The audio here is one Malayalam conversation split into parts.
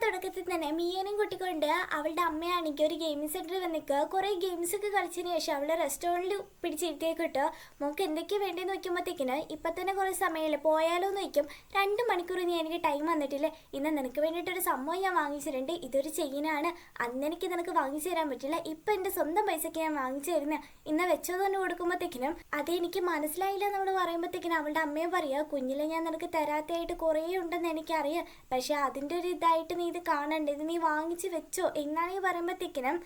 തുടക്കത്തിൽ തന്നെ മീയനും കുട്ടിക്കൊണ്ട് അവളുടെ അമ്മയാണെങ്കിൽ ഒരു ഗെയിമിംഗ് സെന്ററിൽ വന്നിക്കുക. കുറെ ഗെയിംസ് ഒക്കെ കളിച്ചതിന് ശേഷം അവളെ റെസ്റ്റോറൻറ്റിൽ പിടിച്ചിരുത്തിയേക്ക് കിട്ടുക. മോക്ക് എന്തൊക്കെയാ വേണ്ടതെന്ന് നോക്കുമ്പോഴത്തേക്കിന് ഇപ്പൊ തന്നെ കുറെ സമയമല്ലേ പോയാലോ എന്ന് നോക്കും. 2 മണിക്കൂർ നീ എനിക്ക് ടൈം വന്നിട്ടില്ലേ, ഇന്ന് നിനക്ക് വേണ്ടിയിട്ടൊരു സംഭവം ഞാൻ വാങ്ങിച്ചിട്ടുണ്ട്. ഇതൊരു ചെയിനാണ്, അന്ന് എനിക്ക് നിനക്ക് വാങ്ങിച്ചു തരാൻ പറ്റില്ല, ഇപ്പൊ എന്റെ സ്വന്തം പൈസക്ക് ഞാൻ വാങ്ങിച്ചു തരുന്നത്, ഇന്ന് വെച്ചോ തന്നെ കൊടുക്കുമ്പോഴത്തേക്കിനും അത് എനിക്ക് മനസ്സിലായില്ല എന്നവൾ പറയുമ്പോഴത്തേക്കിനും അവളുടെ അമ്മയെ പറയാ, കുഞ്ഞിലെ ഞാൻ നിനക്ക് തരാത്തയായിട്ട് കുറേ ഉണ്ടെന്ന് എനിക്കറിയാം, പക്ഷെ അതിൻ്റെ ഒരു ഇതായിട്ട് നീ ഇത് കാണണ്ട, ഇത് നീ വാങ്ങിച്ച് വെച്ചോ എന്നാണെങ്കിൽ പറയുമ്പോഴത്തേക്കിനും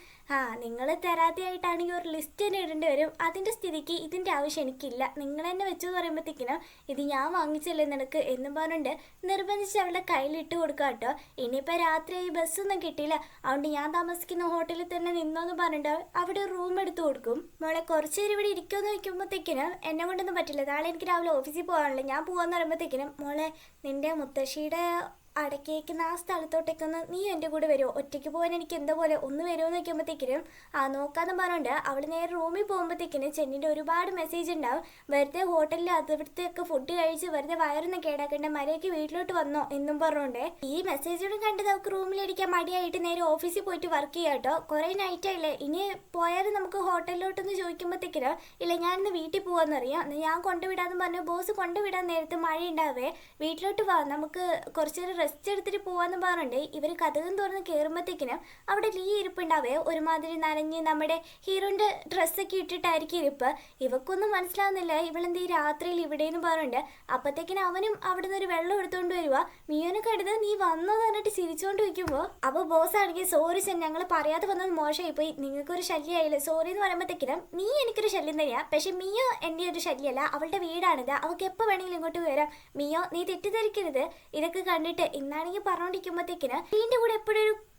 നിങ്ങൾ തരാത്തയായിട്ടാണെങ്കിൽ ഒരു ലിസ്റ്റ് തന്നെ ഇടേണ്ടി വരും, അതിൻ്റെ സ്ഥിതിക്ക് ഇതിൻ്റെ ആവശ്യം എനിക്കില്ല, നിങ്ങൾ തന്നെ വെച്ചോ പറയുമ്പോഴത്തേക്കിനും ഇത് ഞാൻ വാങ്ങിച്ചല്ലേ നിനക്ക് എന്നും പറഞ്ഞിട്ട് നിർബന്ധിച്ച് അവളുടെ കയ്യിലിട്ട് കൊടുക്കുക കേട്ടോ. ഇനിയിപ്പോൾ രാത്രി ഈ ബസ്സൊന്നും കിട്ടിയില്ല, അതുകൊണ്ട് ഞാൻ താമസിക്കുന്ന ഹോട്ടലിൽ തന്നെ നിന്നോന്ന് പറഞ്ഞിട്ട് അവിടെ റൂം എടുത്ത് കൊടുക്കും. മോളെ കുറച്ച് നേരം ഇവിടെ ഇരിക്കുമെന്ന് വയ്ക്കുമ്പോഴത്തേക്കിനും എന്നെ കൊണ്ടൊന്നും പറ്റില്ല, നാളെ എനിക്ക് രാവിലെ ഓഫീസിൽ പോകാനുള്ള, ഞാൻ പോകാന്ന് പറയുമ്പോഴത്തേക്കിനും മോളെ നിന്റെ മുത്തശ്ശിയുടെ അടക്കിയേക്കുന്ന ആ സ്ഥലത്തോട്ടേക്കൊന്ന് നീ എൻ്റെ കൂടെ വരുമോ, ഒറ്റയ്ക്ക് പോകാൻ എനിക്ക് എന്താ പോലെ ഒന്ന് വരുമോ എന്ന് വയ്ക്കുമ്പോഴത്തേക്കിനും നോക്കാന്ന് പറഞ്ഞുകൊണ്ട് അവൾ നേരെ റൂമിൽ പോകുമ്പോഴത്തേക്കിനും ചെന്നിൻ്റെ ഒരുപാട് മെസ്സേജ് ഉണ്ടാവും. വെറുതെ ഹോട്ടലിൽ അതിവിടുത്തെയൊക്കെ ഫുഡ് കഴിച്ച് വെറുതെ വയറൊന്നും കേടാക്കേണ്ട, മര്യാദയ്ക്ക് വീട്ടിലോട്ട് വന്നോ എന്നും പറഞ്ഞുകൊണ്ട് ഈ മെസ്സേജോടും കണ്ടത് അവൾക്ക് റൂമിലിരിക്കാൻ മടിയായിട്ട് നേരെ ഓഫീസിൽ പോയിട്ട് വർക്ക് ചെയ്യാം കേട്ടോ. കുറേ നൈറ്റായില്ലേ, ഇനി പോയാലും നമുക്ക് ഹോട്ടലിലോട്ടൊന്ന് ചോദിക്കുമ്പോഴത്തേക്കിനും ഇല്ല ഞാനിന്ന് വീട്ടിൽ പോകാമെന്നറിയാം, ഞാൻ കൊണ്ടുവിടാന്ന് പറഞ്ഞു. ബോസ് കൊണ്ടുവിടാൻ നേരത്ത് മഴ ഉണ്ടാവേ, വീട്ടിലോട്ട് വാ നമുക്ക് കുറച്ച് നേരം റെസ്റ്റ് എടുത്തിട്ട് പോവാന്ന് പറഞ്ഞിട്ട് ഇവർ കഥകം തുറന്ന് കയറുമ്പോഴത്തേക്കിനും അവിടെ ലീ ഇരിപ്പുണ്ടാവേ, ഒരുമാതിരി നനഞ്ഞ് നമ്മുടെ ഹീറോന്റെ ഡ്രസ്സൊക്കെ ഇട്ടിട്ടായിരിക്കും ഇരിപ്പ്. ഇവക്കൊന്നും മനസ്സിലാവുന്നില്ല ഇവളെന്ത് ഈ രാത്രിയിൽ ഇവിടെയെന്ന് പറഞ്ഞിട്ട്. അപ്പത്തേക്കിനും അവനും അവിടെ നിന്ന് ഒരു വെള്ളം എടുത്തുകൊണ്ട് വരുക. മിയോനൊക്കെ എടുത്ത് നീ വന്നോ പറഞ്ഞിട്ട് ചിരിച്ചോണ്ട് വയ്ക്കുമ്പോൾ അപ്പോൾ ബോസ് ആണെങ്കിൽ സോറി സെൻ, ഞങ്ങൾ പറയാതെ വന്നത് മോശമായി പോയി, നിങ്ങൾക്കൊരു ശല്യമായില്ലേ സോറി എന്ന് പറയുമ്പോഴത്തേക്കിനും നീ എനിക്കൊരു ശല്യം തന്നെയാ, പക്ഷെ മിയോ എൻ്റെ ഒരു ശല്യമല്ല, അവളുടെ വീടാണിത്, അവൾക്ക് എപ്പോൾ വേണമെങ്കിലും ഇങ്ങോട്ട് വരാം, മിയോ നീ തെറ്റിദ്ധരിക്കരുത്. ഇതൊക്കെ കണ്ടിട്ട് ഇന്നാണെങ്കിൽ പറഞ്ഞോണ്ടിരിക്കുമ്പോഴത്തേക്കിന് വീണ്ടും കൂടെ എപ്പോഴും ഒരു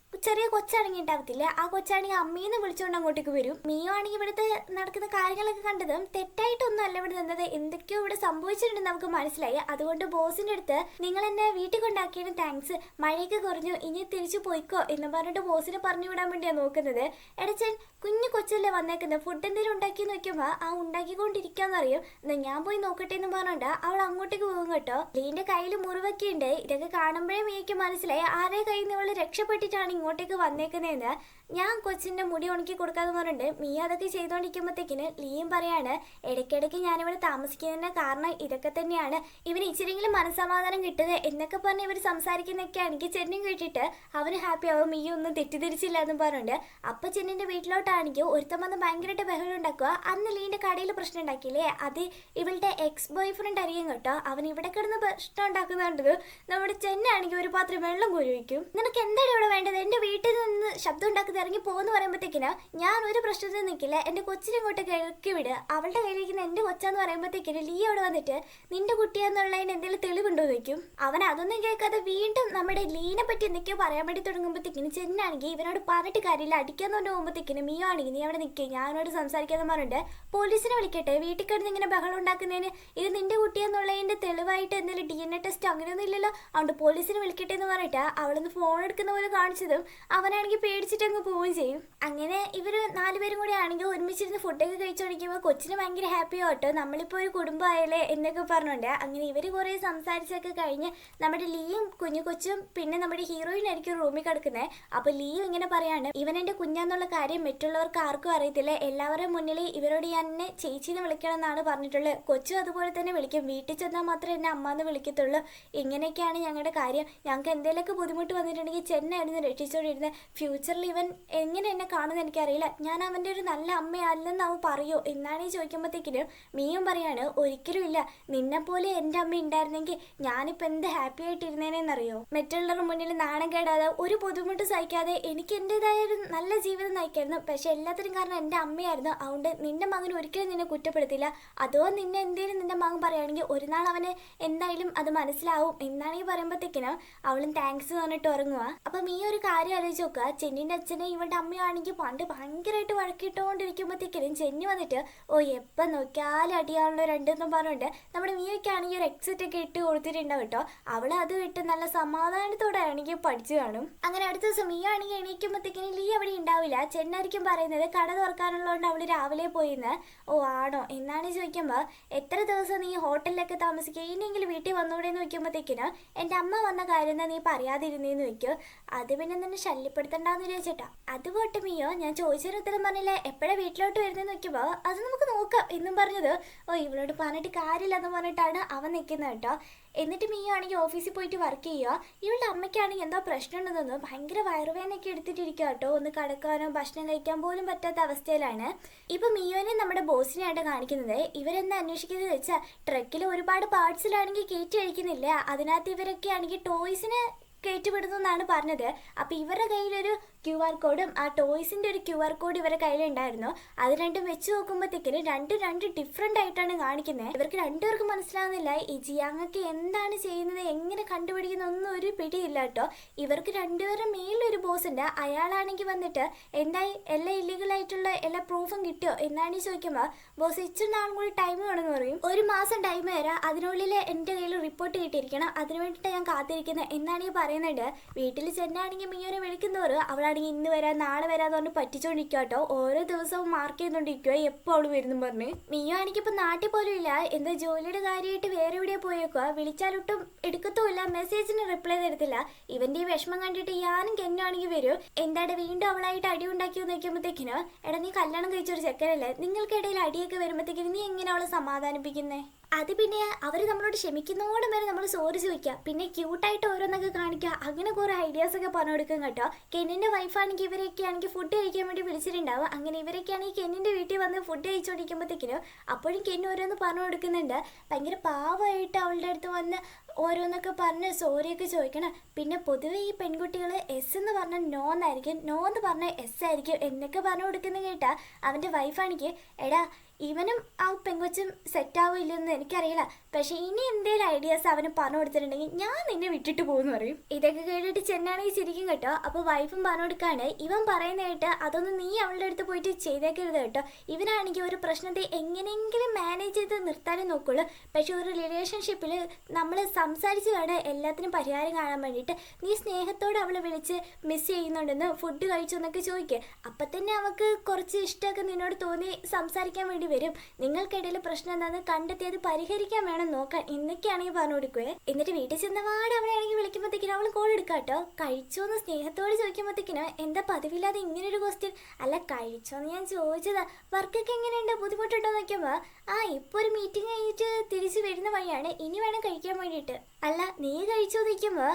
ചെറിയ കൊച്ചാണെങ്കിൽ ഉണ്ടാവത്തില്ല, ആ കൊച്ചാണെങ്കിൽ അമ്മീന്ന് വിളിച്ചുകൊണ്ട് അങ്ങോട്ടേക്ക് വരും. മിയോ ആണെങ്കിൽ ഇവിടുത്തെ നടക്കുന്ന കാര്യങ്ങളൊക്കെ കണ്ടതും തെറ്റായിട്ടൊന്നും അല്ല ഇവിടെ നിന്നത്, എന്തൊക്കെയോ ഇവിടെ സംഭവിച്ചിട്ടുണ്ടെന്ന് നമുക്ക് മനസ്സിലായി. അതുകൊണ്ട് ബോസിന്റെ അടുത്ത് നിങ്ങൾ എന്നെ വീട്ടിൽ കൊണ്ടാക്കിയതിന് താങ്ക്സ്, മഴയൊക്കെ കുറഞ്ഞു ഇനി തിരിച്ചു പോയിക്കോ എന്ന് പറഞ്ഞിട്ട് ബോസിനെ പറഞ്ഞു വിടാൻ വേണ്ടിയാണ് നോക്കുന്നത്. എടച്ചൻ കുഞ്ഞു കൊച്ചല്ലേ വന്നേക്കുന്നത്, ഫുഡ് എന്തെങ്കിലും ഉണ്ടാക്കി നോക്കുമ്പോൾ ഉണ്ടാക്കിക്കൊണ്ടിരിക്കാന്നറിയും, എന്നാ ഞാൻ പോയി നോക്കട്ടെ എന്ന് പറഞ്ഞോണ്ട് അവൾ അങ്ങോട്ടേക്ക് പോകും കേട്ടോ. ലീന്റെ കയ്യിൽ മുറിവൊക്കെ ഉണ്ട്, ഇതൊക്കെ കാണുമ്പോഴേ മിയക്ക് മനസ്സിലായി ആരെ കയ്യിൽ നിന്ന് ഇവള് രക്ഷപ്പെട്ടിട്ടാണ് ഇങ്ങോട്ടേക്ക് വന്നേക്കുന്നതെന്ന്. ഞാൻ കൊച്ചിൻ്റെ മുടി ഉണക്കി കൊടുക്കാന്ന് പറഞ്ഞിട്ട് മിയ അതൊക്കെ ചെയ്തുകൊണ്ടിരിക്കുമ്പോഴത്തേക്കിന് ലീയും പറയാണ്, ഇടയ്ക്കിടയ്ക്ക് ഞാനിവിടെ താമസിക്കുന്നതിൻ്റെ കാരണം ഇതൊക്കെ തന്നെയാണ്, ഇവന് ഇച്ചിരിയെങ്കിലും മനസ്സമാധാനം കിട്ടുന്നത് എന്നൊക്കെ പറഞ്ഞ് ഇവർ സംസാരിക്കുന്നതൊക്കെ എനിക്ക് ചെന്നിയും കേട്ടിട്ട് അവന് ഹാപ്പി ആവും, മിയ ഒന്നും തെറ്റിദ്ധരിച്ചില്ല എന്ന് പറഞ്ഞിട്ട്. അപ്പം ചെന്നിൻ്റെ വീട്ടിലോട്ടാണെങ്കിൽ ഒരുത്തം വന്ന് ഭയങ്കരമായിട്ട് ബഹളം ഉണ്ടാക്കുക. അന്ന് ലീൻ്റെ കടയിൽ പ്രശ്നം ഉണ്ടാക്കിയില്ലേ, അത് ഇവളുടെ എക്സ് ബോയ് ഫ്രണ്ട് അറിയാം കേട്ടോ. അവൻ ഇവിടെ കിടന്ന് പ്രശ്നം ഉണ്ടാക്കുന്നുണ്ടത് നമ്മുടെ ചെന്നാണെങ്കിൽ ഒരു പാത്രം വെള്ളം കോരി വയ്ക്കും. നിനക്ക് എന്താണ് ഇവിടെ വേണ്ടത്, എൻ്റെ വീട്ടിൽ നിന്ന് ശബ്ദം ഉണ്ടാക്കുന്നത് ഇറങ്ങി പോകുന്നു പറയുമ്പോഴത്തേക്കിന് ഞാൻ ഒരു പ്രശ്നത്തിൽ നിൽക്കില്ല, എൻ്റെ കൊച്ചിനെ ഇങ്ങോട്ട് കിഴക്കി വിട്, അവളുടെ കയ്യിലിരിക്കുന്ന എൻ്റെ കൊച്ചാന്ന് പറയുമ്പോഴത്തേക്കിന് ലീ അവിടെ വന്നിട്ട് നിന്റെ കുട്ടിയാന്നുള്ളതിന് എന്തെങ്കിലും തെളിവുണ്ടോ എന്ന് വയ്ക്കും. അവൻ അതൊന്നും കേൾക്കാതെ വീണ്ടും നമ്മുടെ ലീനെ പറ്റി എന്തൊക്കെയോ പറയാൻ വേണ്ടി തുടങ്ങുമ്പോഴത്തേക്കിന് ചെന്നാണെങ്കിൽ ഇവനോട് പറഞ്ഞിട്ട് കാര്യമില്ല, അടിക്കാന്ന് കൊണ്ട് പോകുമ്പോഴത്തേക്കിന് മിയോ ആണെങ്കിൽ നീ അവിടെ നിൽക്കുക ഞാനോട് സംസാരിക്കാന്ന് പറഞ്ഞിട്ട് പോലീസിനെ വിളിക്കട്ടെ, വീട്ടിൽ കിടന്ന് ഇങ്ങനെ ബഹളം ഉണ്ടാക്കുന്നതിന് ഇത് നിന്റെ കുട്ടിയാന്നുള്ളതിൻ്റെ തെളിവായിട്ട് എന്തെങ്കിലും DNA ടെസ്റ്റ് അങ്ങനെയൊന്നും ഇല്ലല്ലോ, അതുകൊണ്ട് പോലീസിനെ വിളിക്കട്ടെ എന്ന് പറഞ്ഞിട്ട് അവളൊന്ന് ഫോൺ എടുക്കുന്ന പോലെ കാണിച്ചതും അവനാണെങ്കിൽ പേടിച്ചിട്ട് അങ്ങ് പോവുകയും ചെയ്യും. അങ്ങനെ ഇവർ 4 പേരും കൂടി ആണെങ്കിൽ ഒരുമിച്ചിരുന്ന് ഫുഡൊക്കെ കഴിച്ചുകൊണ്ടിരിക്കുമ്പോൾ കൊച്ചിന് ഭയങ്കര ഹാപ്പി ആവട്ടോ, നമ്മളിപ്പോൾ ഒരു കുടുംബമായാലേ എന്നൊക്കെ പറഞ്ഞുകൊണ്ട്. അങ്ങനെ ഇവർ കുറേ സംസാരിച്ചൊക്കെ കഴിഞ്ഞ് നമ്മുടെ ലീയും കുഞ്ഞു കൊച്ചും പിന്നെ നമ്മുടെ ഹീറോയിനായിരിക്കും റൂമിൽ കിടക്കുന്നത്. അപ്പോൾ ലീയും ഇങ്ങനെ പറയാണ്, ഇവൻ എൻ്റെ കുഞ്ഞാന്നുള്ള കാര്യം മറ്റുള്ളവർക്ക് ആർക്കും അറിയത്തില്ല, എല്ലാവരുടെയും മുന്നിൽ ഇവരോട് ഞാൻ എന്നെ ചേച്ചിന്ന് വിളിക്കണം എന്നാണ് പറഞ്ഞിട്ടുള്ളത്, കൊച്ചും അതുപോലെ തന്നെ വിളിക്കും, വീട്ടിൽ ചെന്നാൽ മാത്രമേ എന്നെ അമ്മ എന്ന് വിളിക്കത്തുള്ളൂ, ഇങ്ങനെയൊക്കെയാണ് ഞങ്ങളുടെ കാര്യം, ഞങ്ങൾക്ക് എന്തെങ്കിലുമൊക്കെ ബുദ്ധിമുട്ട് വന്നിട്ടുണ്ടെങ്കിൽ ചെന്നായിരുന്നു രക്ഷിച്ചോണ്ടിരുന്നത്, ഫ്യൂച്ചറിൽ ഇവൻ എങ്ങനെ എന്നെ കാണുന്നത് എനിക്കറിയില്ല, ഞാൻ അവൻ്റെ ഒരു നല്ല അമ്മയല്ലെന്ന് അവൻ പറയോ എന്നാണ് ഈ ചോദിക്കുമ്പോഴത്തേക്കിനും മിയും പറയാണ്, ഒരിക്കലും ഇല്ല, നിന്നെപ്പോലെ എൻ്റെ അമ്മ ഉണ്ടായിരുന്നെങ്കിൽ ഞാനിപ്പോൾ എന്ത് ഹാപ്പി ആയിട്ടിരുന്നേനെന്നറിയോ, മറ്റുള്ളവരുടെ മുന്നിൽ നാണം കേടാതെ ഒരു ബുദ്ധിമുട്ട് സഹിക്കാതെ എനിക്ക് എൻ്റെതായ ഒരു നല്ല ജീവിതം നയിക്കായിരുന്നു, പക്ഷെ എല്ലാത്തിനും കാരണം എൻ്റെ അമ്മയായിരുന്നു, അതുകൊണ്ട് നിന്റെ മകൻ ഒരിക്കലും നിന്നെ കുറ്റപ്പെടുത്തില്ല, അതോ നിന്നെ എന്തെങ്കിലും നിന്റെ മകൻ പറയുകയാണെങ്കിൽ ഒരു നാൾ അവന് എന്തായാലും അത് മനസ്സിലാവും എന്നാണ് ഈ പറയുമ്പോഴത്തേക്കിനും അവളും താങ്ക്സ് പറഞ്ഞിട്ട് ഉറങ്ങുക. അപ്പം ഈ ഒരു കാര്യം കാര്യം ആലോചിച്ച് നോക്കുക. ചെന്നിന്റെ അച്ഛനെ ഇവളുടെ അമ്മയാണെങ്കിൽ പണ്ട് ഭയങ്കരമായിട്ട് വഴക്കിട്ടുകൊണ്ടിരിക്കുമ്പോഴത്തേക്കും ചെന്നി വന്നിട്ട് ഓ എപ്പം നോക്കിയാലും അടിയാണല്ലോ രണ്ടെന്നും പറഞ്ഞുകൊണ്ട് നമ്മുടെ മിയൊക്കെയാണെങ്കിൽ ഒരു എക്സിറ്റ് ഒക്കെ ഇട്ട് കൊടുത്തിട്ടുണ്ടാവും കേട്ടോ. അവൾ അത് ഇട്ട് നല്ല സമാധാനത്തോടെ ആണെങ്കിൽ പഠിച്ചു കാണും. അങ്ങനെ അടുത്ത ദിവസം മിയ ആണെങ്കിൽ എണീക്കുമ്പോഴത്തേക്കിനും ലീ അവിടെ ഉണ്ടാവില്ല. ചെന്നായിരിക്കും പറയുന്നത് കട തുറക്കാനുള്ളതുകൊണ്ട് അവള് രാവിലെ പോയിന്ന്. ഓ ആണോ എന്നാണ് ചോദിക്കുമ്പോൾ എത്ര ദിവസം നീ ഹോട്ടലിലൊക്കെ താമസിക്കുക, ഇനിയെങ്കിലും വീട്ടിൽ വന്നൂടെന്ന് ചോദിക്കുമ്പോഴത്തേക്കിന് എൻ്റെ അമ്മ വന്ന കാര്യം എന്താ നീ പറയാതിരുന്നേന്ന് ചോദിക്കും. അത് പിന്നെ നിന്നെ ശല്യപ്പെടുത്തണ്ടെന്ന് വിചാരിച്ചിട്ടാ. അത് പോട്ടെ മിയോ, ഞാൻ ചോദിച്ചൊരു ഉത്തരം പറഞ്ഞില്ല, എപ്പോഴാണ് വീട്ടിലോട്ട് വരുന്നതെന്ന് നോക്കിയപ്പോൾ അത് നമുക്ക് നോക്കാം എന്നും പറഞ്ഞത്. ഓ ഇവളോട് പറഞ്ഞിട്ട് കാര്യമില്ലെന്ന് പറഞ്ഞിട്ടാണ് അവൻ നിൽക്കുന്നത് കേട്ടോ. എന്നിട്ട് മിയോ ആണെങ്കിൽ ഓഫീസിൽ പോയിട്ട് വർക്ക് ചെയ്യുക. ഇവളുടെ അമ്മയ്ക്കാണെങ്കിൽ എന്തോ പ്രശ്നമുണ്ടെന്ന് ഭയങ്കര വയറുവേനൊക്കെ എടുത്തിട്ടിരിക്കുക കേട്ടോ. ഒന്ന് കിടക്കാനോ ഭക്ഷണം കഴിക്കാൻ പോലും പറ്റാത്ത അവസ്ഥയിലാണ്. ഇപ്പൊ മിയോനെ നമ്മുടെ ബോസിനെയായിട്ട് കാണിക്കുന്നത്. ഇവരെന്താ അന്വേഷിക്കുന്നത് വെച്ചാൽ ട്രക്കിൽ ഒരുപാട് പാർട്സിലാണെങ്കിൽ കയറ്റി അഴിക്കുന്നില്ല, അതിനകത്ത് ഇവരൊക്കെ ആണെങ്കിൽ ടോയ്സിന് കയറ്റിവിടുന്നു എന്നാണ് പറഞ്ഞത്. അപ്പം ഇവരുടെ കയ്യിലൊരു QR കോഡും ആ ടോയ്സിൻ്റെ ഒരു QR കോഡ് ഇവരുടെ കയ്യിലുണ്ടായിരുന്നു. അത് രണ്ടും വെച്ച് നോക്കുമ്പോഴത്തേക്കിന് രണ്ട് ഡിഫറെൻ്റ് ആയിട്ടാണ് കാണിക്കുന്നത്. ഇവർക്ക് രണ്ടുപേർക്കും മനസ്സിലാവുന്നില്ല ഈ ജിയാങ്ങൊക്കെ എന്താണ് ചെയ്യുന്നത്, എങ്ങനെ കണ്ടുപിടിക്കുന്ന ഒന്നും ഒരു പിടിയില്ല കേട്ടോ. ഇവർക്ക് രണ്ടുപേരുടെ മേലൊരു ബോസ് ഉണ്ട്. അയാളാണെങ്കിൽ വന്നിട്ട് എന്തായി എല്ലാ ഇല്ലീഗലായിട്ടുള്ള എല്ലാ പ്രൂഫും കിട്ടിയോ എന്നാണ് ചോദിക്കുമ്പോൾ ബോസ് ഇച്ചിരി നാളും കൂടി ടൈം വേണമെന്ന് പറയും. 1 മാസം ടൈം തരാം, അതിനുള്ളിൽ എൻ്റെ കയ്യിൽ റിപ്പോർട്ട് കിട്ടിയിരിക്കണം, അതിനു വേണ്ടിയിട്ട് ഞാൻ കാത്തിരിക്കുന്നത് എന്നാണ് ഈ പറയുന്നുണ്ട്. വീട്ടിൽ ചെന്നാണെങ്കിൽ മിയോനെ വിളിക്കുന്നവർ അവളാണെങ്കിൽ ഇന്ന് വരാം നാളെ വരാന്ന് പറഞ്ഞ് പറ്റിച്ചോണ്ടിരിക്കുക കേട്ടോ. ഓരോ ദിവസവും മാർക്ക് ചെയ്തോണ്ടിരിക്കുക എപ്പോൾ അവള് വരുന്നു പറഞ്ഞ്. മിയോ ആണെങ്കിൽ ഇപ്പൊ നാട്ടിൽ പോലും ഇല്ല, എന്താ ജോലിയുടെ കാര്യമായിട്ട് വേറെ എവിടെയാ പോയേക്കുക. വിളിച്ചാലൊട്ടും എടുക്കത്തുമില്ല, മെസ്സേജിന് റിപ്ലൈ തരത്തില്ല. ഇവന്റെ ഈ വിഷമം കണ്ടിട്ട് ഞാനും കെന്നാണെങ്കിൽ വരും. എന്താടെ വീണ്ടും അവളായിട്ട് അടി ഉണ്ടാക്കി നോക്കുമ്പോഴത്തേക്കിന് എടാ നീ കല്യാണം കഴിച്ചൊരു ചെക്കനല്ലേ, നിങ്ങൾക്കിടയിൽ അടിയൊക്കെ വരുമ്പോഴത്തേക്കിന് നീ എങ്ങനെ അവളെ സമാധാനിപ്പിക്കുന്നേ? അത് പിന്നെ അവർ നമ്മളോട് ക്ഷമിക്കുന്നോടും വരെ നമ്മൾ സോറി ചോദിക്കുക, പിന്നെ ക്യൂട്ടായിട്ട് ഓരോന്നൊക്കെ കാണിക്കുക, അങ്ങനെ കുറേ ഐഡിയാസ് ഒക്കെ പറഞ്ഞു കൊടുക്കും കേട്ടോ. കെന്നിൻ്റെ വൈഫാണെങ്കിൽ ഇവരൊക്കെ ആണെങ്കിൽ ഫുഡ് കഴിക്കാൻ വേണ്ടി വിളിച്ചിട്ടുണ്ടാവും. അങ്ങനെ ഇവരൊക്കെ ആണെങ്കിൽ കെന്നിൻ്റെ വീട്ടിൽ വന്ന് ഫുഡ് കഴിച്ചുകൊണ്ടിരിക്കുമ്പോഴത്തേക്കിനും അപ്പോഴും കെന്നി ഓരോന്ന് പറഞ്ഞു കൊടുക്കുന്നുണ്ട്. ഭയങ്കര പാവമായിട്ട് അവളുടെ അടുത്ത് വന്ന് ഓരോന്നൊക്കെ പറഞ്ഞ് സോറിയൊക്കെ ചോദിക്കണം. പിന്നെ പൊതുവെ ഈ പെൺകുട്ടികൾ എസ് എന്ന് പറഞ്ഞാൽ നോ എന്നായിരിക്കും, നോ എന്ന് പറഞ്ഞാൽ എസ് ആയിരിക്കും എന്നൊക്കെ പറഞ്ഞു കൊടുക്കുന്ന കേട്ടാ അവൻ്റെ വൈഫാണെങ്കിൽ എടാ ഇവനും ആ പെങ്കൊച്ചും സെറ്റാവില്ലെന്ന് എനിക്കറിയില്ല, പക്ഷെ ഇനി എന്തെങ്കിലും ഐഡിയാസ് അവന് പറഞ്ഞു കൊടുത്തിട്ടുണ്ടെങ്കിൽ ഞാൻ നിന്നെ വിട്ടിട്ട് പോകുമെന്ന് പറയും. ഇതൊക്കെ കേട്ടിട്ട് ചെന്നാണെങ്കിൽ ചിരിക്കും കേട്ടോ. അപ്പോൾ വൈഫും പറഞ്ഞു കൊടുക്കാണ് ഇവൻ പറയുന്ന കേട്ട് അതൊന്നും നീ അവളുടെ അടുത്ത് പോയിട്ട് ചെയ്തേക്കരുത് കേട്ടോ. ഇവനാണെങ്കിൽ ഒരു പ്രശ്നത്തെ എങ്ങനെയെങ്കിലും മാനേജ് ചെയ്ത് നിർത്താനേ നോക്കുള്ളൂ. പക്ഷെ ഒരു റിലേഷൻഷിപ്പിൽ നമ്മൾ സംസാരിച്ച് വേണം എല്ലാത്തിനും പരിഹാരം കാണാൻ വേണ്ടിയിട്ട്. നീ സ്നേഹത്തോടെ അവളെ വിളിച്ച് മിസ് ചെയ്യുന്നുണ്ടെന്ന് ഫുഡ് കഴിച്ചു എന്നൊക്കെ ചോദിക്കുക. അപ്പം തന്നെ അവൾക്ക് കുറച്ച് ഇഷ്ടമൊക്കെ നിന്നോട് തോന്നി സംസാരിക്കാൻ വേണ്ടി വരും. നിങ്ങൾക്കിടയിൽ പ്രശ്നം എന്താണെന്ന് കണ്ടെത്തി അത് പരിഹരിക്കാൻ വേണം നോക്കാൻ എന്നൊക്കെയാണെങ്കിൽ പറഞ്ഞു കൊടുക്കുവേ. എന്നിട്ട് വീട്ടിൽ ചെന്നപാട് അവളെയാണെങ്കിൽ വിളിക്കുമ്പോഴത്തേക്കിനും അവൾ കോൾ എടുക്കുക കേട്ടോ. കഴിച്ചോന്ന് സ്നേഹത്തോട് ചോദിക്കുമ്പോഴത്തേക്കിനും എന്താ പതിവില്ലാതെ ഇങ്ങനൊരു ക്വസ്റ്റ്യൻ? അല്ല കഴിച്ചോന്ന് ഞാൻ ചോദിച്ചതാ, വർക്കൊക്കെ എങ്ങനെയുണ്ട്, ബുദ്ധിമുട്ടുണ്ടോ നോക്കുമ്പോൾ ഇപ്പോൾ ഒരു മീറ്റിംഗ് കഴിഞ്ഞിട്ട് തിരിച്ചു വരുന്ന വഴിയാണ്, ഇനി വേണം കഴിക്കാൻ വേണ്ടിയിട്ട്. അല്ല നീ കഴിച്ചോ നിൽക്കുമ്പോൾ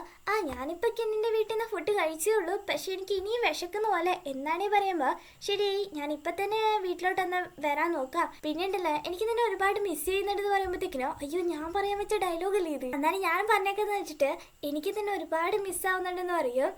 ഞാനിപ്പോൾ കെന്നിൻ്റെ വീട്ടിൽ നിന്ന് ഫുഡ് കഴിച്ചേ ഉള്ളൂ, പക്ഷെ എനിക്ക് ഇനിയും വിശക്കുന്ന പോലെ എന്നാണേ പറയുമ്പോൾ ശരി ഞാനിപ്പോൾ തന്നെ വീട്ടിലോട്ടൊന്ന് വരാൻ നോക്കാം. പിന്നെ ഉണ്ടല്ലോ എനിക്ക് നിന്നെ ഒരുപാട് മിസ് ചെയ്യുന്നുണ്ടെന്ന് പറയുമ്പോഴത്തേക്കിനോ അയ്യോ ഞാൻ പറയാൻ വെച്ച ഡയലോഗ് അല്ലേ ഇത്, എന്നാലും ഞാൻ പറഞ്ഞേക്കെന്ന് വെച്ചിട്ട് എനിക്ക് തന്നെ ഒരുപാട് മിസ്സാവുന്നുണ്ടെന്ന് പറയും.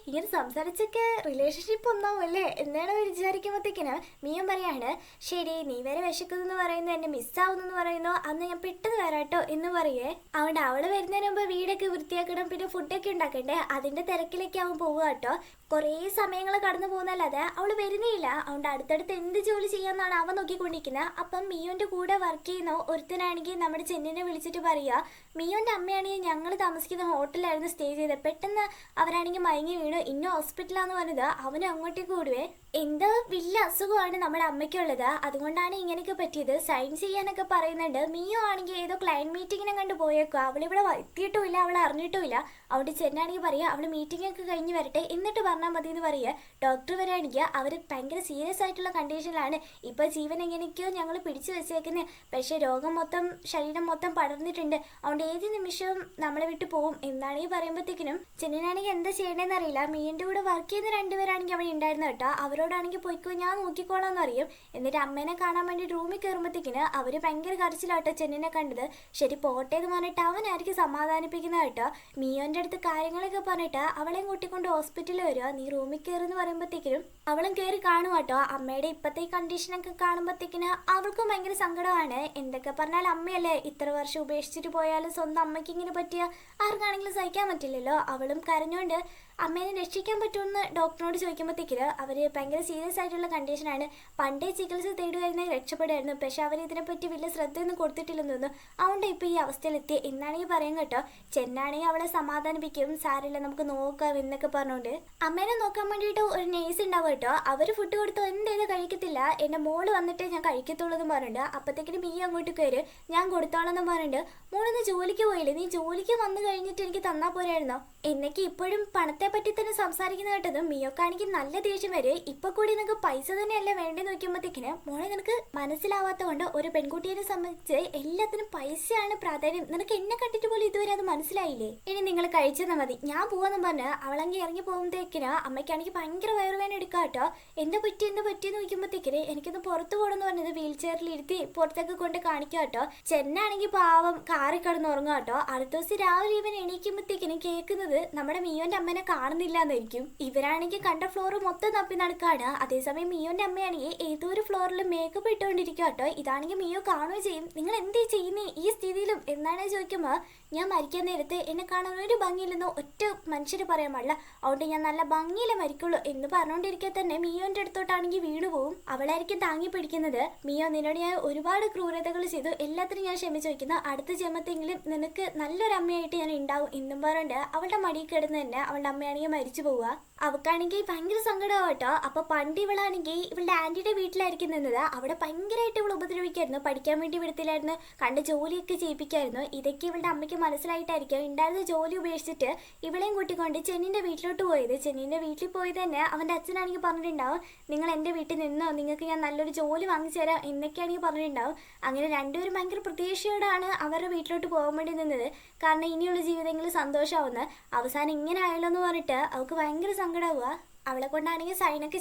ഇങ്ങനെ സംസാരിച്ചൊക്കെ റിലേഷൻഷിപ്പ് ഒന്നാവും അല്ലേ എന്നാണ് വിചാരിക്കുമ്പോഴത്തേക്കിനോ മിയം പറയാണ് ശരി നീ വരെ വിശക്കുന്നു പറയുന്നു, എന്നെ മിസ്സാവുന്നെന്ന് പറയുന്നു, അന്ന് ഞാൻ പെട്ടെന്ന് വരാട്ടോ എന്ന് പറയേ. അതുകൊണ്ട് അവള് വരുന്നതിന് മുമ്പ് വീടൊക്കെ വൃത്തിയാക്കണം, പിന്നെ ഫുഡൊക്കെ ഉണ്ടാക്കണ്ടേ, അതിന്റെ തിരക്കിലേക്ക് അവൻ പോവുക കേട്ടോ. കുറേ സമയങ്ങൾ കടന്നു പോകുന്നല്ലാതെ അവള് വരുന്നില്ല. അതുകൊണ്ട് അടുത്തടുത്ത് എന്ത് ജോലി ചെയ്യാന്നാണ് അവൻ നോക്കിക്കൊണ്ടിരിക്കുന്നത്. അപ്പം മിയോന്റെ കൂടെ വർക്ക് ചെയ്യുന്ന ഒരുത്തനാണെങ്കിൽ നമ്മുടെ ചെന്നിനെ വിളിച്ചിട്ട് പറയുക മിയോന്റെ അമ്മയാണെങ്കിൽ ഞങ്ങൾ താമസിക്കുന്ന ഹോട്ടലിലായിരുന്നു സ്റ്റേ ചെയ്തത്, പെട്ടെന്ന് അവരാണെങ്കിൽ മയങ്ങി വീണു, ഇന്നും ഹോസ്പിറ്റലാന്ന് പറഞ്ഞത്. അവനും അങ്ങോട്ടേക്ക് കൂടുവേ. എന്താ വലിയ അസുഖമാണ് നമ്മുടെ അമ്മയ്ക്കുള്ളത്, അതുകൊണ്ടാണ് ഇങ്ങനെയൊക്കെ പറ്റിയത്, സൈൻ ചെയ്യാനൊക്കെ പറയുന്നുണ്ട്. മിയോ ആണെങ്കിൽ ഏതോ ക്ലയൻറ്റ് മീറ്റിങ്ങിനെ കണ്ട് പോയേക്കുക, അവളിവിടെ എത്തിയിട്ടുമില്ല, അവൾ അറിഞ്ഞിട്ടുമില്ല. അവിടെ ചെന്നാണെങ്കിൽ പറയുക അവൾ മീറ്റിംഗ് ഒക്കെ കഴിഞ്ഞ് വരട്ടെ എന്നിട്ട് പറഞ്ഞാൽ മതി എന്ന് പറയുക. ഡോക്ടർ വരാണെങ്കിൽ അവർ ഭയങ്കര സീരിയസ് ആയിട്ടുള്ള കണ്ടീഷനിലാണ്, ഇപ്പോൾ ജീവൻ എങ്ങനെയൊക്കെയോ ഞങ്ങൾ പിടിച്ചു വെച്ചേക്കുന്നത്, പക്ഷേ രോഗം മൊത്തം ശരീരം മൊത്തം പടർന്നിട്ടുണ്ട്, അതുകൊണ്ട് ഏത് നിമിഷവും നമ്മളെ വിട്ടു പോകും എന്നാണ് ഈ പറയുമ്പോഴത്തേക്കിനും ചെന്നിനാണെങ്കിൽ എന്താ ചെയ്യേണ്ടതെന്ന് അറിയില്ല. മീൻ്റെ കൂടെ വർക്ക് ചെയ്യുന്ന രണ്ടുപേരാണെങ്കിൽ അവിടെ ഉണ്ടായിരുന്നു കേട്ടോ. അവരോടാണെങ്കിൽ പോയിക്കോ ഞാൻ നോക്കിക്കോളാന്ന് അറിയും. എന്നിട്ട് അമ്മേനെ കാണാൻ വേണ്ടി റൂമിൽ കയറുമ്പോഴത്തേക്കിന് അവർ ഭയങ്കര കരച്ചിലാട്ടോ ചെന്നിനെ കണ്ടത്. ശരി പോട്ടെ എന്ന് പറഞ്ഞിട്ട് അവനായിരിക്കും സമാധാനിപ്പിക്കുന്നത് കേട്ടോ. മിയോന്റെ മിയോന്റെ അടുത്ത് കാര്യങ്ങളൊക്കെ പറഞ്ഞിട്ട് അവളെയും കൂട്ടിക്കൊണ്ട് ഹോസ്പിറ്റലിൽ വരിക. നീ റൂമിൽ കയറുന്ന് പറയുമ്പോഴത്തേക്കിനും അവളും കയറി കാണുവാട്ടോ. അമ്മയുടെ ഇപ്പത്തെ കണ്ടീഷനൊക്കെ കാണുമ്പോഴത്തേക്കിന് അവൾക്കും ഭയങ്കര സങ്കടമാണ്. എന്തൊക്കെ പറഞ്ഞാൽ അമ്മയല്ലേ, ഇത്ര വർഷം ഉപേക്ഷിച്ചിട്ട് പോയാലും സ്വന്തം അമ്മയ്ക്ക് ഇങ്ങനെ പറ്റിയ ആർക്കാണെങ്കിലും സഹിക്കാൻ പറ്റില്ലല്ലോ. അവളും കരഞ്ഞുകൊണ്ട് അമ്മേനെ രക്ഷിക്കാൻ പറ്റുമെന്ന് ഡോക്ടറിനോട് ചോദിക്കുമ്പോഴത്തേക്കിന് അവർ ഭയങ്കര സീരിയസ് ആയിട്ടുള്ള കണ്ടീഷനാണ്, പണ്ടേ ചികിത്സ തേടുമായിരുന്നെങ്കിൽ രക്ഷപ്പെടുമായിരുന്നു, പക്ഷെ അവർ ഇതിനെപ്പറ്റി വലിയ ശ്രദ്ധയൊന്നും കൊടുത്തിട്ടില്ലെന്ന് തോന്നുന്നു, അതുകൊണ്ട് ഇപ്പോൾ ഈ അവസ്ഥയിലെത്തി എന്നാണെങ്കിൽ പറയും കേട്ടോ. ചെന്നാണെങ്കിൽ അവളെ സമാധാനിപ്പിക്കും, സാരില്ല നമുക്ക് നോക്കാം എന്നൊക്കെ പറഞ്ഞുകൊണ്ട് അമ്മേനെ നോക്കാൻ വേണ്ടിയിട്ട് ഒരു നേഴ്സ് ഉണ്ടാവും കേട്ടോ. അവർ ഫുഡ് കൊടുത്തോ എന്തേലും കഴിക്കത്തില്ല, എൻ്റെ മോള് വന്നിട്ടേ ഞാൻ കഴിക്കത്തുള്ളൂ എന്ന് പറഞ്ഞിട്ട് അപ്പോഴത്തേക്കിനും മീ അങ്ങോട്ട് കയറി ഞാൻ കൊടുത്തോളാം എന്ന് പറഞ്ഞിട്ട് മോളൊന്ന് ജോലിക്ക് പോയില്ലേ, നീ ജോലിക്ക് വന്നു കഴിഞ്ഞിട്ട് എനിക്ക് തന്നാൽ പോരായിരുന്നോ എന്നൊക്കെ ഇപ്പോഴും പണത്തെ പറ്റി തന്നെ സംസാരിക്കുന്ന കേട്ടത് മിയോക്കാണെങ്കിൽ നല്ല ദേഷ്യം വരും. ഇപ്പൊ കൂടി നിനക്ക് പൈസ തന്നെയല്ലേ വേണ്ടെന്ന് നോക്കുമ്പോഴത്തേക്കിന് മോളെ നിനക്ക് മനസ്സിലാവാത്ത കൊണ്ട് ഒരു പെൺകുട്ടിയെ സംബന്ധിച്ച് എല്ലാത്തിനും പൈസയാണ് പ്രാധാന്യം, നിനക്ക് എന്നെ കണ്ടിട്ട് പോലും ഇതുവരെ അത് മനസ്സിലായില്ലേ, ഇനി നിങ്ങൾ കഴിച്ചെന്നാൽ മതി ഞാൻ പോവാന്ന് പറഞ്ഞ് അവളെങ്കിൽ ഇറങ്ങി പോകുമ്പോഴത്തേക്കിന് അമ്മയ്ക്കാണെങ്കിൽ ഭയങ്കര വയറുവേന എടുക്കുക കേട്ടോ. എന്താ പറ്റിയെന്ന് നോക്കുമ്പോഴത്തേക്കിന് എനിക്കൊന്ന് പുറത്തു പോകണമെന്ന് പറഞ്ഞത് വീൽ ചെയറിൽ ഇരുത്തി പുറത്തേക്ക് കൊണ്ട് കാണിക്കുക കേട്ടോ. ചെന്നാണെങ്കിൽ പാവം കാറി കിടന്ന് ഉറങ്ങുക കേട്ടോ. അടുത്ത ദിവസം രാവിലെ ഇവൻ എണീക്കുമ്പോഴത്തേക്കിനും കേൾക്കുന്നത് നമ്മുടെ മിയോന്റെ അമ്മനെ കാണുന്നില്ല എന്നായിരിക്കും. ഇവരാണെങ്കിൽ കണ്ട ഫ്ലോർ മൊത്തം തപ്പി നടക്കാണ്. അതേസമയം മിയോന്റെ അമ്മയാണെങ്കിൽ ഏതോ ഒരു ഫ്ലോറിൽ മേക്കപ്പ് ഇട്ടുകൊണ്ടിരിക്കുക കേട്ടോ. ഇതാണെങ്കിൽ മിയോ കാണുകയും ചെയ്യും. നിങ്ങൾ എന്തേ ചെയ്യുന്നേ ഈ സ്ഥിതിയിലും എന്നാണ് ചോദിക്കുമ്പോൾ ഞാൻ മരിക്കാൻ നേരത്തെ എന്നെ കാണാൻ ഒരു ഭംഗിയില്ലെന്നോ ഒറ്റ മനുഷ്യര് പറയാൻ പാടില്ല, അതുകൊണ്ട് ഞാൻ നല്ല ഭംഗിയിലെ മരിക്കുള്ളൂ എന്ന് പറഞ്ഞുകൊണ്ടിരിക്കെ തന്നെ മിയോന്റെ അടുത്തോട്ടാണെങ്കിൽ വീണു പോവും. അവളായിരിക്കും താങ്ങി പിടിക്കുന്നത്. മിയോ നിന്നോട് ഞാൻ ഒരുപാട് ക്രൂരതകൾ ചെയ്തു, എല്ലാത്തിനും ഞാൻ ക്ഷമിച്ചു വയ്ക്കുന്നു, അടുത്ത ജന്മത്തെങ്കിലും നിനക്ക് നല്ലൊരു അമ്മയായിട്ട് ഞാൻ ഉണ്ടാവും എന്നും പറഞ്ഞിട്ട് അവളുടെ മടിയിൽ കിടന്ന് തന്നെ അവളുടെ അമ്മയാണെങ്കിൽ മരിച്ചു പോവുക. അവൾക്കാണെങ്കിൽ ഭയങ്കര സങ്കടമാവും കേട്ടോ. അപ്പൊ പണ്ട് ഇവളാണെങ്കിൽ ഇവളുടെ ആന്റിയുടെ വീട്ടിലായിരിക്കും നിന്നത്. അവിടെ ഭയങ്കരമായിട്ട് ഇവൾ ഉപദ്രവിക്കായിരുന്നു, പഠിക്കാൻ വേണ്ടി വിടത്തില്ലായിരുന്നു, കണ്ട് ജോലിയൊക്കെ ചെയ്യിപ്പിക്കായിരുന്നു. ഇതൊക്കെ ഇവളുടെ അമ്മയ്ക്ക് മനസ്സിലായിട്ടായിരിക്കും ഉണ്ടായിരുന്ന ജോലി ഉപേക്ഷിച്ചിട്ട് ഇവളെയും കൂട്ടിക്കൊണ്ട് ചെന്നിന്റെ വീട്ടിലോട്ട് പോയത്. ചെന്നിന്റെ വീട്ടിൽ പോയത് തന്നെ അവന്റെ അച്ഛനാണെങ്കിൽ പറഞ്ഞിട്ടുണ്ടാവും, നിങ്ങൾ എൻ്റെ വീട്ടിൽ നിന്നോ, നിങ്ങൾക്ക് ഞാൻ നല്ലൊരു ജോലി വാങ്ങിച്ചു തരാം എന്നൊക്കെയാണെങ്കിൽ പറഞ്ഞിട്ടുണ്ടാവും. അങ്ങനെ രണ്ടുപേരും ഭയങ്കര പ്രതീക്ഷയോടാണ് അവരുടെ വീട്ടിലോട്ട് പോകാൻ വേണ്ടി നിന്നത്, കാരണം ഇനിയുള്ള ജീവിതങ്ങളിൽ സന്തോഷമാവുന്ന. അവസാനം ഇങ്ങനെ ആയല്ലോ എന്ന് പറഞ്ഞിട്ട് അവൾക്ക് ഭയങ്കര സങ്കടമാവുക. അവളെ കൊണ്ടാണെങ്കിൽ സൈനൊക്കെ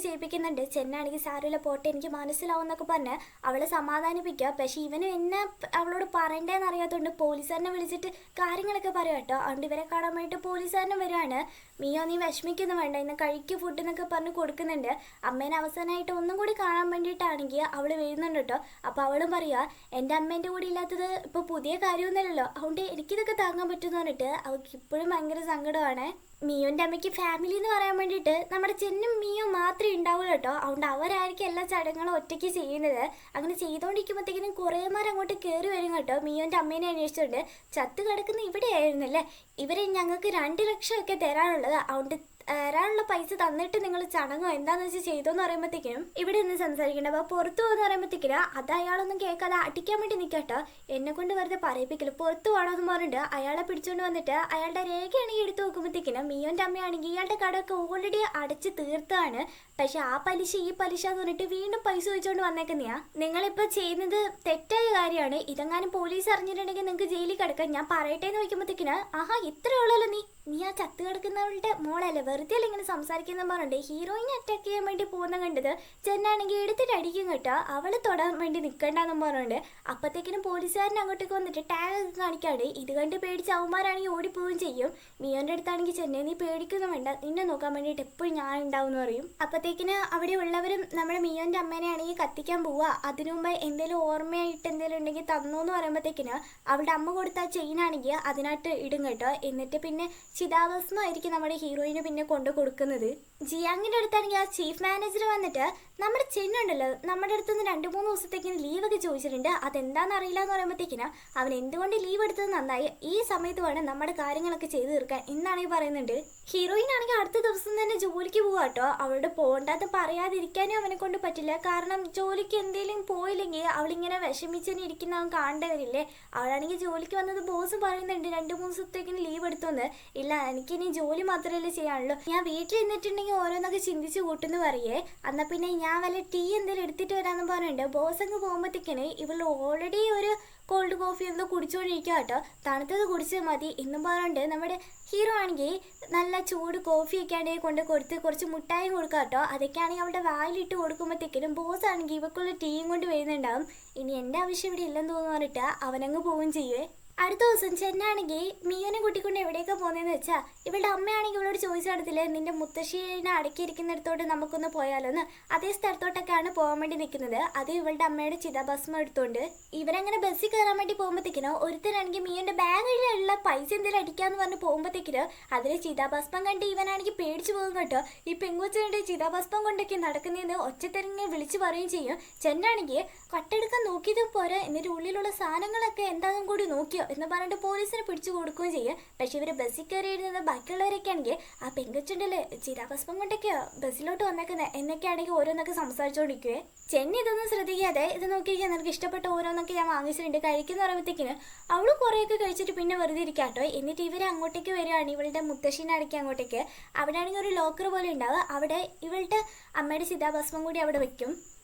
ചെയ്യിപ്പിക്കുന്നുണ്ട്. ചെന്നാണെങ്കിൽ സാരമില്ല പോട്ടെ എനിക്ക് മനസ്സിലാവും എന്നൊക്കെ പറഞ്ഞ് അവളെ സമാധാനിപ്പിക്കുക. പക്ഷെ ഇവനും എന്നെ അവളോട് പറയണ്ടേന്ന് അറിയാത്തതുകൊണ്ട് പോലീസുകാരനെ വിളിച്ചിട്ട് കാര്യങ്ങളൊക്കെ പറയാം കേട്ടോ. അതുകൊണ്ട് ഇവരെ കാണാൻ വേണ്ടിയിട്ട് പോലീസുകാരനെ വരുവാണ്. മിയോ നീ വിഷമിക്കൊന്നും വേണ്ട, ഇന്ന് കഴിക്കുക ഫുഡ് എന്നൊക്കെ പറഞ്ഞ് കൊടുക്കുന്നുണ്ട്. അമ്മേനെ അവസാനമായിട്ട് ഒന്നും കൂടി കാണാൻ വേണ്ടിയിട്ടാണെങ്കിൽ അവൾ വരുന്നുണ്ട് കേട്ടോ. അപ്പോൾ അവളും പറയുക എൻ്റെ അമ്മേൻ്റെ കൂടെ ഇല്ലാത്തത് ഇപ്പോൾ പുതിയ കാര്യമൊന്നുമല്ലല്ലോ, അതുകൊണ്ട് എനിക്കിതൊക്കെ താങ്ങാൻ പറ്റുമെന്ന് പറഞ്ഞിട്ട് അവൾക്ക് ഇപ്പോഴും ഭയങ്കര സങ്കടമാണ്. മിയോന്റെ അമ്മയ്ക്ക് ഫാമിലി എന്ന് പറയാൻ വേണ്ടിയിട്ട് നമ്മുടെ ചെന്നും മിയോ മാത്രമേ ഉണ്ടാവുള്ളൂ കേട്ടോ. അതുകൊണ്ട് അവരായിരിക്കും എല്ലാ ചടങ്ങുകളും ഒറ്റയ്ക്ക് ചെയ്യുന്നത്. അങ്ങനെ ചെയ്തുകൊണ്ടിരിക്കുമ്പോഴത്തേക്കിനും കുറേമാർ അങ്ങോട്ട് കയറി വരും കേട്ടോ. മിയോന്റെ അമ്മേനെ അന്വേഷിച്ചുകൊണ്ട് ചത്ത് കിടക്കുന്ന ഇവിടെ ആയിരുന്നല്ലേ, ഇവരെ ഞങ്ങൾക്ക് 2 ലക്ഷം ഒക്കെ തരാനുള്ളത്, അതുകൊണ്ട് തരാനുള്ള പൈസ തന്നിട്ട് നിങ്ങൾ ചടങ്ങോ എന്താന്ന് വെച്ചാൽ ചെയ്തോന്ന് പറയുമ്പോഴത്തേക്കിനും ഇവിടെ നിന്ന് സംസാരിക്കണ്ട. അപ്പോൾ പുറത്തു പോകുന്ന പറയുമ്പോഴത്തേക്കിനും അത് അയാളൊന്നും കേൾക്കാതെ അടിക്കാൻ വേണ്ടി നിൽക്കട്ടോ. എന്നെ കൊണ്ട് വെറുതെ പറയിപ്പിക്കില്ല, പുറത്തു പോകണമെന്ന് പറഞ്ഞിട്ട് അയാളെ പിടിച്ചുകൊണ്ട് വന്നിട്ട് അയാളുടെ രേഖയാണെങ്കിൽ എടുത്തു നോക്കുമ്പോഴത്തേക്കിനും മിയോന്റെ അമ്മയാണെങ്കിൽ ഇയാളുടെ കടമൊക്കെ ഓൾറെഡി അടച്ച് തീർത്താണ്. പക്ഷെ ആ പലിശ ഈ പലിശ എന്ന് പറഞ്ഞിട്ട് വീണ്ടും പൈസ വെച്ചുകൊണ്ട് വന്നേക്കുന്നയാ. നിങ്ങളിപ്പോൾ ചെയ്യുന്നത് തെറ്റായ കാര്യമാണ്, ഇതെങ്ങാനും പോലീസ് അറിഞ്ഞിട്ടുണ്ടെങ്കിൽ നിങ്ങൾക്ക് ജയിലിൽ കിടക്കാം, ഞാൻ പറയട്ടെ എന്ന് വയ്ക്കുമ്പോഴത്തേക്കിന് ആഹാ ഇത്രയുള്ളല്ലോ നീ ആ ചത്ത് കിടക്കുന്നവളുടെ മോളല്ലേ, വെറുതെ അല്ല ഇങ്ങനെ സംസാരിക്കുന്ന പറഞ്ഞിട്ട് ഹീറോയിനെ അറ്റാക്ക് ചെയ്യാൻ വേണ്ടി പോകുന്ന കണ്ടത് ചെന്നാണെങ്കിൽ എടുത്തിട്ട് അടിക്കും കേട്ടോ. അവള് തൊടാൻ വേണ്ടി നിൽക്കണ്ടെന്നും പറഞ്ഞുകൊണ്ട് അപ്പോഴത്തേക്കിനും പോലീസുകാരൻ അങ്ങോട്ടേക്ക് വന്നിട്ട് ടാഗ് ഒക്കെ കാണിക്കാണ്ട് ഇത് കണ്ട് പേടിച്ച് അവന്മാരാണെങ്കിൽ ഓടിപ്പോവുകയും ചെയ്യും. മിയോന്റെ അടുത്താണെങ്കിൽ ചെന്നൈ നീ പേടിക്കൊന്നും വേണ്ട, നിന്നെ നോക്കാൻ വേണ്ടിയിട്ട് എപ്പോഴും ഞാൻ ഉണ്ടാവും എന്ന് പറയും. അപ്പോഴത്തേക്കിന് അവിടെ ഉള്ളവരും നമ്മുടെ മിയോന്റെ അമ്മേനെ ആണെങ്കിൽ കത്തിക്കാൻ പോവുക. അതിനു മുമ്പ് എന്തെങ്കിലും ഓർമ്മയായിട്ട് എന്തെങ്കിലും ഉണ്ടെങ്കിൽ തന്നു എന്ന് പറയുമ്പോഴത്തേക്കിന് അവളുടെ അമ്മ കൊടുത്ത ആ ചെയിനാണെങ്കിൽ അതിനകത്ത് ഇടും കേട്ടോ. എന്നിട്ട് പിന്നെ ചിതാഭസ്മമായിരിക്കും നമ്മുടെ ഹീറോയിന് പിന്നെ കൊണ്ടു കൊടുക്കുന്നത്. ജിയാങ്ങിന്റെ അടുത്താണെങ്കിൽ ആ ചീഫ് മാനേജർ വന്നിട്ട് നമ്മുടെ ചെന്നുണ്ടല്ലോ നമ്മുടെ അടുത്തുനിന്ന് 2-3 ദിവസത്തേക്കിന് ലീവൊക്കെ ചോദിച്ചിട്ടുണ്ട്, അതെന്താണെന്ന് അറിയില്ല എന്ന് പറയുമ്പോഴത്തേക്കിന് അവൻ എന്തുകൊണ്ട് ലീവ് എടുത്തത് നന്നായി, ഈ സമയത്ത് വേണം നമ്മുടെ കാര്യങ്ങളൊക്കെ ചെയ്തു തീർക്കാൻ എന്നാണെങ്കിൽ പറയുന്നുണ്ട്. ഹീറോയിൻ ആണെങ്കിൽ അടുത്ത ദിവസം തന്നെ ജോലിക്ക് പോവാ കേട്ടോ. അവളുടെ പോകണ്ടെന്ന് പറയാതിരിക്കാനും അവനെ കൊണ്ട് പറ്റില്ല, കാരണം ജോലിക്ക് എന്തെങ്കിലും പോയില്ലെങ്കിൽ അവളിങ്ങനെ വിഷമിച്ചെന്നെ ഇരിക്കുന്ന അവൻ കാണേണ്ടവരില്ലേ. അവളാണെങ്കിൽ ജോലിക്ക് വന്നത് ബോസ് പറയുന്നുണ്ട് 2-3 ദിവസത്തേക്കിന് ലീവ് എടുത്തോന്ന്. ഇല്ല എനിക്കിനി ജോലി മാത്രമല്ലേ ചെയ്യാനുള്ളൂ, ഞാൻ വീട്ടിൽ നിന്നിട്ടുണ്ടെങ്കിൽ ഓരോന്നൊക്കെ ചിന്തിച്ച് കൂട്ടുന്നു പറയേ, എന്നാൽ പിന്നെ ഞാൻ വല്ല ടീ എന്തെങ്കിലും എടുത്തിട്ട് വരാമെന്ന് പറഞ്ഞിട്ടുണ്ട്. ബോസ് അങ്ങ് പോകുമ്പോഴത്തേക്കിന് ഇവൾ ഓൾറെഡി ഒരു കോൾഡ് കോഫി എന്തോ കുടിച്ചുകൊണ്ടിരിക്കുക കേട്ടോ. തണുത്തത് കുടിച്ചാൽ മതി എന്നും പറഞ്ഞിട്ട് നമ്മുടെ ഹീറോ ആണെങ്കിൽ നല്ല ചൂട് കോഫിയൊക്കെ ആണെങ്കിൽ കൊണ്ട് കൊടുത്ത് കുറച്ച് മുട്ടായും കൊടുക്കുക കേട്ടോ. അതൊക്കെയാണെങ്കിൽ അവളുടെ വായിലിട്ട് കൊടുക്കുമ്പോഴത്തേക്കിനും ബോസ് ആണെങ്കിൽ ഇവക്കുള്ള ടീയും കൊണ്ട് വരുന്നുണ്ടാവും. ഇനി എൻ്റെ ആവശ്യം ഇവിടെ ഇല്ലെന്ന് തോന്നുന്നു പറഞ്ഞിട്ട് അവനങ്ങ് പോവുകയും ചെയ്യുവേ. അടുത്ത ദിവസം ചെന്നാണെങ്കിൽ മിയോനെ കൂട്ടിക്കൊണ്ട് എവിടെയൊക്കെ പോകുന്നതെന്ന് വെച്ചാൽ ഇവളുടെ അമ്മയാണെങ്കിൽ ഇവളോട് ചോദിച്ചു നടത്തില്ലേ നിന്റെ മുത്തശ്ശീനെ അടക്കിയിരിക്കുന്നിടത്തോട്ട് നമുക്കൊന്ന് പോയാലോന്ന്. അതേ സ്ഥലത്തോട്ടൊക്കെയാണ് പോകാൻ വേണ്ടി നിൽക്കുന്നത്. അത് ഇവളുടെ അമ്മയുടെ ചിതാഭസ്മം എടുത്തോണ്ട് ഇവരങ്ങനെ ബസ്സിൽ കയറാൻ വേണ്ടി പോകുമ്പോഴത്തേക്കിനോ ഒരുത്തരാണെങ്കിൽ മിയോന്റെ ബാഗിലുള്ള പൈസ എന്തെങ്കിലും അടിക്കാന്ന് പറഞ്ഞ് പോകുമ്പോഴത്തേക്കിന് അതിൽ ചിതാഭസ്മം കണ്ട് ഇവനാണെങ്കിൽ പേടിച്ചു പോകും കേട്ടോ. ഈ പെങ്കൊച്ചുകളുടെ ചിതാഭസ്മം കൊണ്ടൊക്കെ നടക്കുന്നതെന്ന് ഒച്ചത്തിരങ്ങി വിളിച്ചു പറയുകയും ചെയ്യും. ചെന്നാണെങ്കിൽ കട്ടെടുക്കാൻ നോക്കിയത് പോരാ എന്നിട്ട് ഉള്ളിലുള്ള സാധനങ്ങളൊക്കെ എന്താണെന്നും കൂടി നോക്കിയോ എന്ന് പറഞ്ഞിട്ട് പോലീസിനെ പിടിച്ചു കൊടുക്കുകയും ചെയ്യും. പക്ഷെ ഇവര് ബസ്സിൽ കയറി ഇരുന്നത് ബാക്കിയുള്ളവരൊക്കെ ആണെങ്കിൽ ആ പെങ്കൊച്ചുണ്ടല്ലേ ചിതാഭസ്മം കൊണ്ടൊക്കെയോ ബസ്സിലോട്ട് വന്നേക്കുന്നത് എന്നൊക്കെയാണെങ്കിൽ ഓരോന്നൊക്കെ സംസാരിച്ചുകൊണ്ടിരിക്കുവേ. ചെന്നി ഇതൊന്നും ശ്രദ്ധിക്കാതെ ഇത് നോക്കിയിരിക്കാൻ നിനക്ക് ഇഷ്ടപ്പെട്ട ഓരോന്നൊക്കെ ഞാൻ വാങ്ങിച്ചിട്ടുണ്ട് കഴിക്കുന്ന പറയുമ്പോഴത്തേക്കിന് അവള് കുറേയൊക്കെ കഴിച്ചിട്ട് പിന്നെ വെറുതെ ഇരിക്കാട്ടോ. എന്നിട്ട് ഇവരെ അങ്ങോട്ടേക്ക് വരികയാണ് ഇവളുടെ മുത്തശ്ശീനെ അടയ്ക്കാൻ അങ്ങോട്ടേക്ക്. അവിടെ ആണെങ്കിൽ ഒരു ലോക്കർ പോലെ ഉണ്ടാവുക. അവിടെ ഇവളുടെ അമ്മയുടെ ചിതാഭസ്മം കൂടി അവിടെ വെക്കും.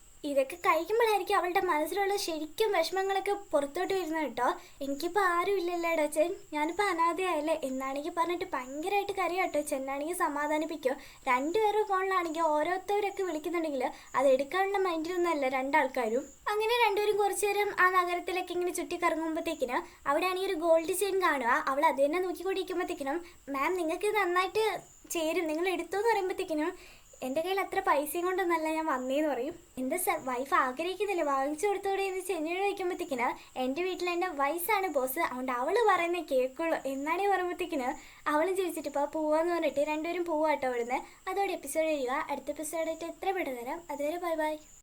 ഇതൊക്കെ കഴിക്കുമ്പോഴായിരിക്കും അവളുടെ മനസ്സിലുള്ള ശരിക്കും വിഷമങ്ങളൊക്കെ പുറത്തോട്ട് വരുന്നത് കേട്ടോ. എനിക്കിപ്പോൾ ആരും ഇല്ലല്ലോ അച്ഛൻ, ഞാനിപ്പോൾ അനാഥയായല്ലേ എന്നാണെങ്കിൽ പറഞ്ഞിട്ട് ഭയങ്കരമായിട്ട് കരയാം കേട്ടോ. ചെന്നാണെങ്കിൽ സമാധാനിപ്പിക്കും. രണ്ടുപേരും ഫോണിലാണെങ്കിൽ ഓരോരുത്തരൊക്കെ വിളിക്കുന്നുണ്ടെങ്കിൽ അത് എടുക്കാനുള്ള മൈൻഡിലൊന്നുമല്ല രണ്ടാൾക്കാരും. അങ്ങനെ രണ്ടുപേരും കുറച്ചു നേരം ആ നഗരത്തിലൊക്കെ ഇങ്ങനെ ചുറ്റി കറങ്ങുമ്പോഴത്തേക്കിനും അവിടെ ആണെങ്കിൽ ഒരു ഗോൾഡ് ചെയിൻ കാണുക. അവൾ അത് തന്നെ നോക്കിക്കൊണ്ടിരിക്കുമ്പോഴത്തേക്കിനും മാം നിങ്ങൾക്ക് നന്നായിട്ട് ചേരും നിങ്ങൾ എടുത്തോന്ന് പറയുമ്പോഴത്തേക്കിനും എൻ്റെ കയ്യിൽ അത്ര പൈസയും കൊണ്ടൊന്നല്ല ഞാൻ വന്നേന്ന് പറയും. എൻ്റെ വൈഫ് ആഗ്രഹിക്കുന്നില്ല വാങ്ങിച്ചു കൊടുത്തോടെ എന്ന് ചെന്നൈ വയ്ക്കുമ്പോഴത്തേക്കിന് എൻ്റെ വീട്ടിൽ എൻ്റെ വയസ്സാണ് ബോസ് അതുകൊണ്ട് അവൾ പറയുന്നത് കേൾക്കുള്ളൂ എന്നാണ് പറയുമ്പോഴത്തേക്കിന് അവളും ചിരിച്ചിട്ട് ഇപ്പോൾ പോവാന്ന് പറഞ്ഞിട്ട് രണ്ടുപേരും പോവാട്ടോ അവിടുന്ന്. അതോടെ എപ്പിസോഡ് കഴിയുക. അടുത്ത എപ്പിസോഡായിട്ട് എത്ര പെട്ടെന്ന് തരാം. അതുവരെ ബൈ ബൈ.